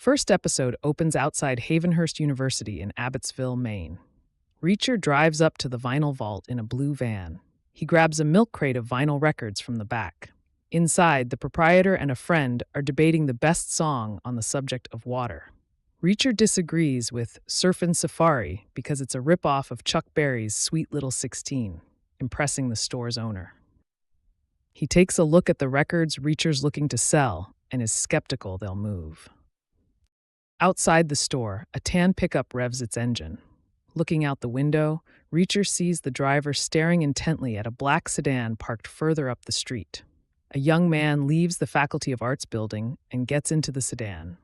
First episode opens outside Havenhurst University in Abbotsville, Maine. Reacher drives up to the vinyl vault in a blue van. He grabs a milk crate of vinyl records from the back. Inside, the proprietor and a friend are debating the best song on the subject of water. Reacher disagrees with Surfin' Safari because it's a ripoff of Chuck Berry's Sweet Little 16, impressing the store's owner. He takes a look at the records Reacher's looking to sell and is skeptical they'll move. Outside the store, a tan pickup revs its engine. Looking out the window, Reacher sees the driver staring intently at a black sedan parked further up the street. A young man leaves the Faculty of Arts building and gets into the sedan.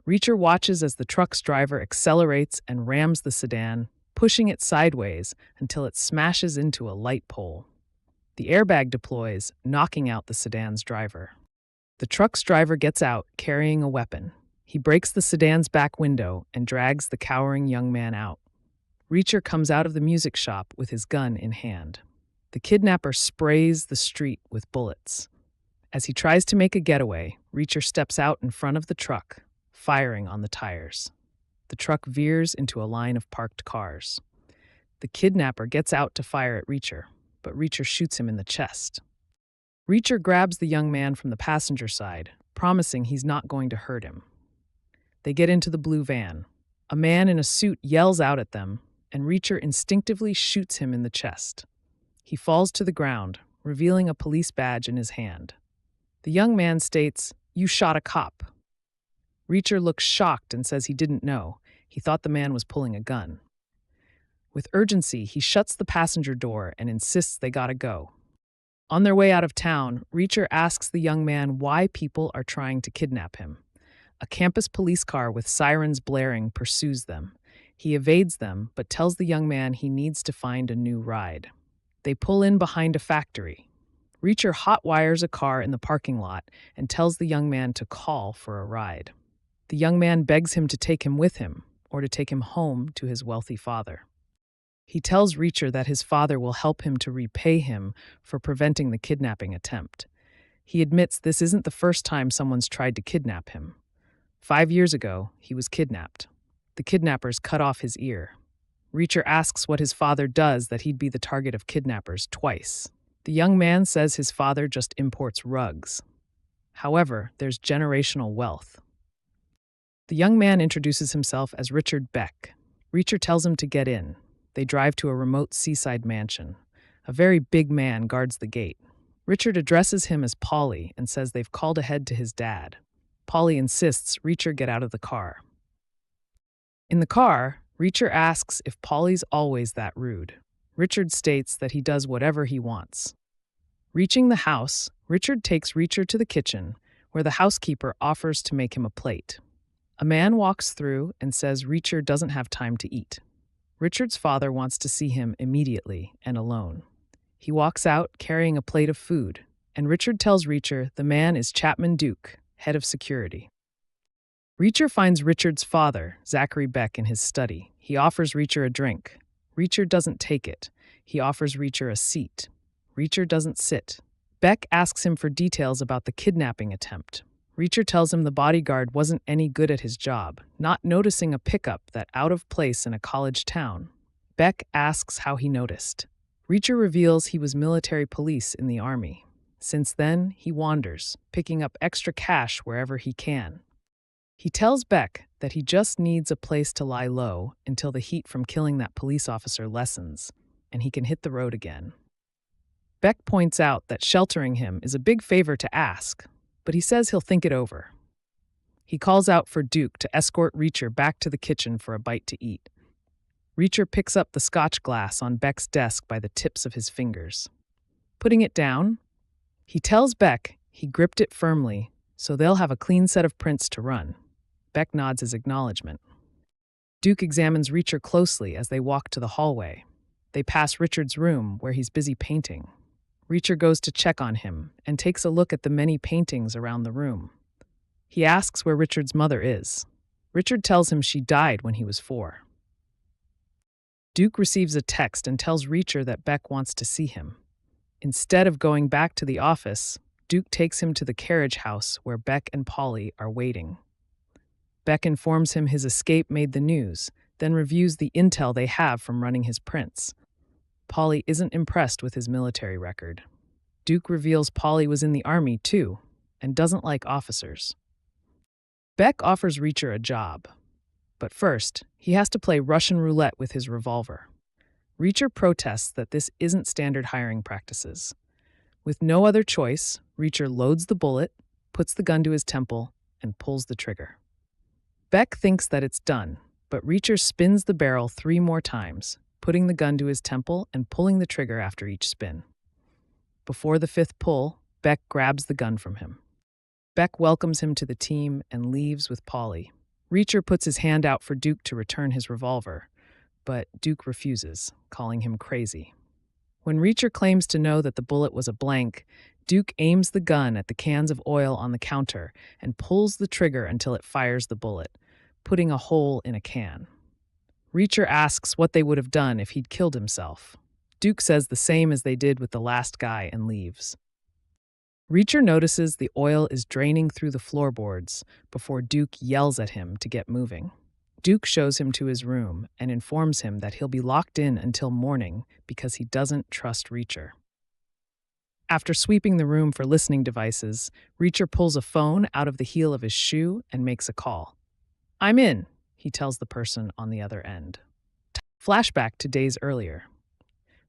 Reacher watches as the truck's driver accelerates and rams the sedan, pushing it sideways until it smashes into a light pole. The airbag deploys, knocking out the sedan's driver. The truck's driver gets out, carrying a weapon. He breaks the sedan's back window and drags the cowering young man out. Reacher comes out of the music shop with his gun in hand. The kidnapper sprays the street with bullets. As he tries to make a getaway, Reacher steps out in front of the truck, firing on the tires. The truck veers into a line of parked cars. The kidnapper gets out to fire at Reacher, but Reacher shoots him in the chest. Reacher grabs the young man from the passenger side, promising he's not going to hurt him. They get into the blue van. A man in a suit yells out at them, and Reacher instinctively shoots him in the chest. He falls to the ground, revealing a police badge in his hand. The young man states, "You shot a cop." Reacher looks shocked and says he didn't know. He thought the man was pulling a gun. With urgency, he shuts the passenger door and insists they gotta go. On their way out of town, Reacher asks the young man why people are trying to kidnap him. A campus police car with sirens blaring pursues them. He evades them, but tells the young man he needs to find a new ride. They pull in behind a factory. Reacher hotwires a car in the parking lot and tells the young man to call for a ride. The young man begs him to take him with him, or to take him home to his wealthy father. He tells Reacher that his father will help him to repay him for preventing the kidnapping attempt. He admits this isn't the first time someone's tried to kidnap him. 5 years ago, he was kidnapped. The kidnappers cut off his ear. Reacher asks what his father does that he'd be the target of kidnappers twice. The young man says his father just imports rugs. However, there's generational wealth. The young man introduces himself as Richard Beck. Reacher tells him to get in. They drive to a remote seaside mansion. A very big man guards the gate. Richard addresses him as Paulie and says they've called ahead to his dad. Paulie insists Reacher get out of the car. In the car, Reacher asks if Paulie's always that rude. Richard states that he does whatever he wants. Reaching the house, Richard takes Reacher to the kitchen, where the housekeeper offers to make him a plate. A man walks through and says Reacher doesn't have time to eat. Richard's father wants to see him immediately and alone. He walks out carrying a plate of food, and Richard tells Reacher the man is Chapman Duke, head of security. Reacher finds Richard's father, Zachary Beck, in his study. He offers Reacher a drink. Reacher doesn't take it. He offers Reacher a seat. Reacher doesn't sit. Beck asks him for details about the kidnapping attempt. Reacher tells him the bodyguard wasn't any good at his job, not noticing a pickup that out of place in a college town. Beck asks how he noticed. Reacher reveals he was military police in the army. Since then, he wanders, picking up extra cash wherever he can. He tells Beck that he just needs a place to lie low until the heat from killing that police officer lessens, and he can hit the road again. Beck points out that sheltering him is a big favor to ask, but he says he'll think it over. He calls out for Duke to escort Reacher back to the kitchen for a bite to eat. Reacher picks up the scotch glass on Beck's desk by the tips of his fingers. Putting it down, he tells Beck he gripped it firmly so they'll have a clean set of prints to run. Beck nods his acknowledgement. Duke examines Reacher closely as they walk to the hallway. They pass Richard's room, where he's busy painting. Reacher goes to check on him and takes a look at the many paintings around the room. He asks where Richard's mother is. Richard tells him she died when he was 4. Duke receives a text and tells Reacher that Beck wants to see him. Instead of going back to the office, Duke takes him to the carriage house where Beck and Paulie are waiting. Beck informs him his escape made the news, then reviews the intel they have from running his prints. Paulie isn't impressed with his military record. Duke reveals Paulie was in the army too, and doesn't like officers. Beck offers Reacher a job. But first, he has to play Russian roulette with his revolver. Reacher protests that this isn't standard hiring practices. With no other choice, Reacher loads the bullet, puts the gun to his temple, and pulls the trigger. Beck thinks that it's done, but Reacher spins the barrel 3 more times, putting the gun to his temple and pulling the trigger after each spin. Before the 5th pull, Beck grabs the gun from him. Beck welcomes him to the team and leaves with Paulie. Reacher puts his hand out for Duke to return his revolver, but Duke refuses, calling him crazy. When Reacher claims to know that the bullet was a blank, Duke aims the gun at the cans of oil on the counter and pulls the trigger until it fires the bullet, putting a hole in a can. Reacher asks what they would have done if he'd killed himself. Duke says the same as they did with the last guy and leaves. Reacher notices the oil is draining through the floorboards before Duke yells at him to get moving. Duke shows him to his room and informs him that he'll be locked in until morning because he doesn't trust Reacher. After sweeping the room for listening devices, Reacher pulls a phone out of the heel of his shoe and makes a call. "I'm in," he tells the person on the other end. Flashback to days earlier.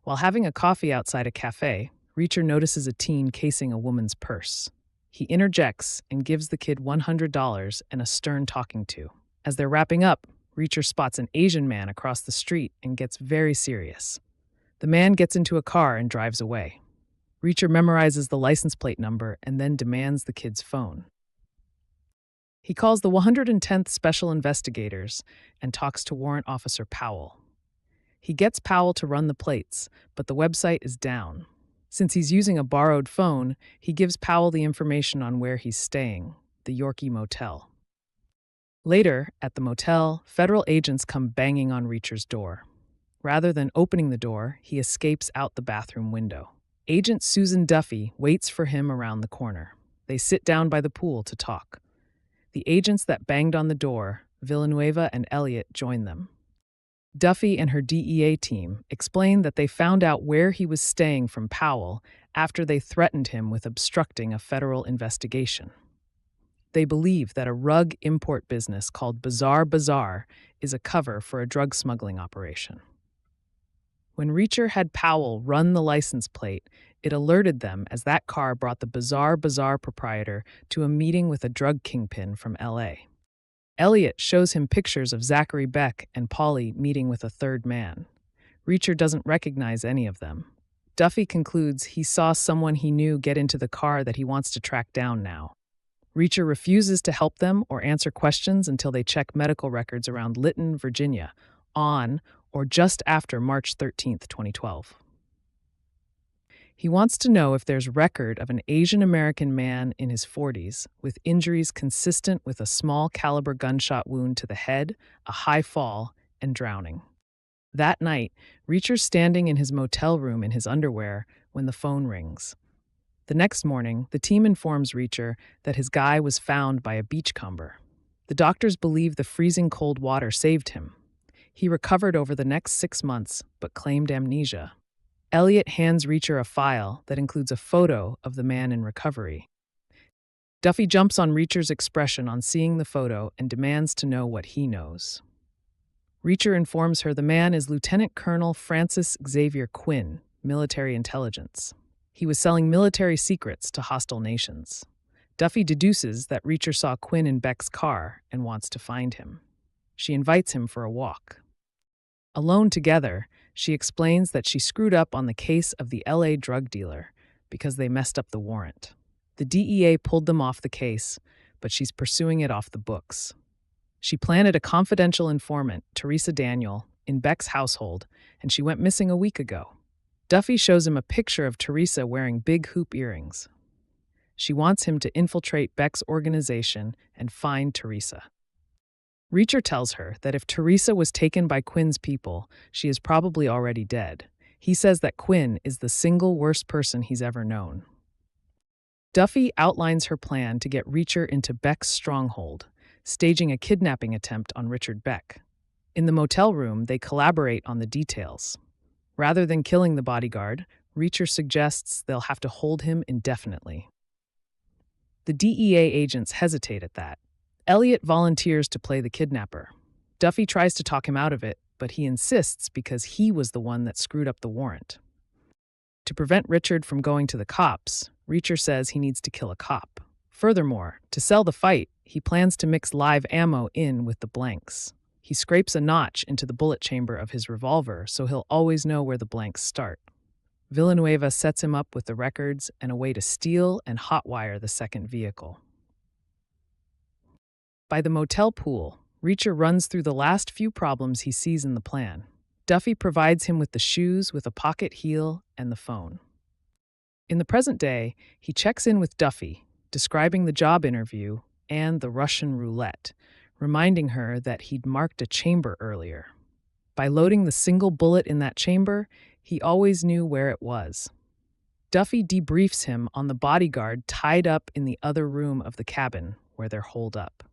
While having a coffee outside a cafe, Reacher notices a teen casing a woman's purse. He interjects and gives the kid $100 and a stern talking to. As they're wrapping up, Reacher spots an Asian man across the street and gets very serious. The man gets into a car and drives away. Reacher memorizes the license plate number and then demands the kid's phone. He calls the 110th Special Investigators and talks to Warrant Officer Powell. He gets Powell to run the plates, but the website is down. Since he's using a borrowed phone, he gives Powell the information on where he's staying, the Yorkie Motel. Later, at the motel, federal agents come banging on Reacher's door. Rather than opening the door, he escapes out the bathroom window. Agent Susan Duffy waits for him around the corner. They sit down by the pool to talk. The agents that banged on the door, Villanueva and Elliott, join them. Duffy and her DEA team explain that they found out where he was staying from Powell after they threatened him with obstructing a federal investigation. They believe that a rug import business called Bazaar Bazaar is a cover for a drug smuggling operation. When Reacher had Powell run the license plate, it alerted them as that car brought the Bazaar Bazaar proprietor to a meeting with a drug kingpin from L.A. Elliott shows him pictures of Zachary Beck and Paulie meeting with a third man. Reacher doesn't recognize any of them. Duffy concludes he saw someone he knew get into the car that he wants to track down now. Reacher refuses to help them or answer questions until they check medical records around Lytton, Virginia, on or just after March 13, 2012. He wants to know if there's record of an Asian American man in his 40s with injuries consistent with a small caliber gunshot wound to the head, a high fall, and drowning. That night, Reacher's standing in his motel room in his underwear when the phone rings. The next morning, the team informs Reacher that his guy was found by a beachcomber. The doctors believe the freezing cold water saved him. He recovered over the next 6 months, but claimed amnesia. Elliott hands Reacher a file that includes a photo of the man in recovery. Duffy jumps on Reacher's expression on seeing the photo and demands to know what he knows. Reacher informs her the man is Lieutenant Colonel Francis Xavier Quinn, military intelligence. He was selling military secrets to hostile nations. Duffy deduces that Reacher saw Quinn in Beck's car and wants to find him. She invites him for a walk. Alone together, she explains that she screwed up on the case of the LA drug dealer because they messed up the warrant. The DEA pulled them off the case, but she's pursuing it off the books. She planted a confidential informant, Teresa Daniel, in Beck's household, and she went missing a week ago. Duffy shows him a picture of Teresa wearing big hoop earrings. She wants him to infiltrate Beck's organization and find Teresa. Reacher tells her that if Teresa was taken by Quinn's people, she is probably already dead. He says that Quinn is the single worst person he's ever known. Duffy outlines her plan to get Reacher into Beck's stronghold, staging a kidnapping attempt on Richard Beck. In the motel room, they collaborate on the details. Rather than killing the bodyguard, Reacher suggests they'll have to hold him indefinitely. The DEA agents hesitate at that. Elliot volunteers to play the kidnapper. Duffy tries to talk him out of it, but he insists because he was the one that screwed up the warrant. To prevent Richard from going to the cops, Reacher says he needs to kill a cop. Furthermore, to sell the fight, he plans to mix live ammo in with the blanks. He scrapes a notch into the bullet chamber of his revolver so he'll always know where the blanks start. Villanueva sets him up with the records and a way to steal and hotwire the second vehicle. By the motel pool, Reacher runs through the last few problems he sees in the plan. Duffy provides him with the shoes with a pocket heel and the phone. In the present day, he checks in with Duffy, describing the job interview and the Russian roulette, reminding her that he'd marked a chamber earlier. By loading the single bullet in that chamber, he always knew where it was. Duffy debriefs him on the bodyguard tied up in the other room of the cabin where they're holed up.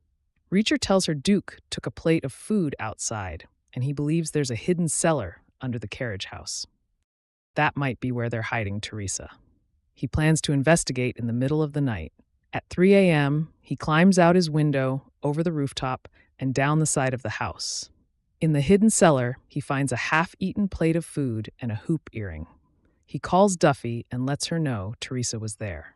Reacher tells her Duke took a plate of food outside, and he believes there's a hidden cellar under the carriage house. That might be where they're hiding Teresa. He plans to investigate in the middle of the night. At 3 a.m., he climbs out his window, over the rooftop, and down the side of the house. In the hidden cellar, he finds a half-eaten plate of food and a hoop earring. He calls Duffy and lets her know Teresa was there.